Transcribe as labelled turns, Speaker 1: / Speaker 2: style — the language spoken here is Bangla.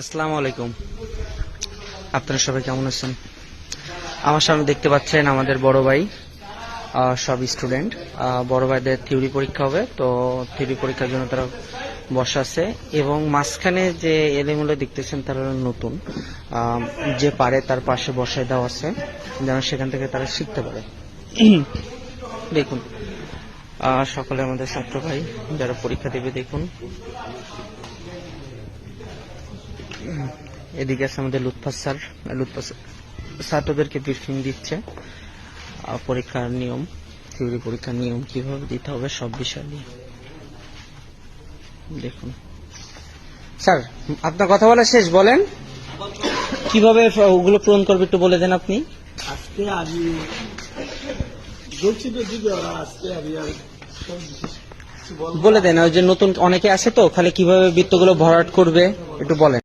Speaker 1: আসসালামু আলাইকুম। আপনারা সবাই কেমন আছেন? আমার সামনে দেখতে পাচ্ছেন আমাদের বড় ভাই, সব স্টুডেন্ট। বড় ভাইদের থিওরি পরীক্ষা হবে, তো থিওরি পরীক্ষার জন্য তারা বসা আছে এবং মাঝখানে যে এলোমেলো দেখতেছেন তারা নতুন, যে পারে তার পাশে বসায় দেওয়া আছে যেন সেখান থেকে তারা শিখতে পারে। দেখুন, সকলে আমাদের ছাত্র ভাই যারা পরীক্ষা দেবে, দেখুন এদিকে আছে আমাদের লুৎফা স্যার। লুৎফা ছাত্রদেরকে ব্রিফিং দিচ্ছে পরীক্ষার নিয়ম, থিওরি পরীক্ষার নিয়ম কিভাবে দিতে হবে সব বিষয় নিয়ে। দেখুন স্যার, আপনার কথা বলা শেষ, বলেন কিভাবে ওগুলো পূরণ করবে একটু বলে দেন আপনি।
Speaker 2: আজকে আমি
Speaker 1: বলে দেন, ওই যে নতুন অনেকে আছে তো, খালি কিভাবে বৃত্তগুলো ভরাট করবে একটু বলেন।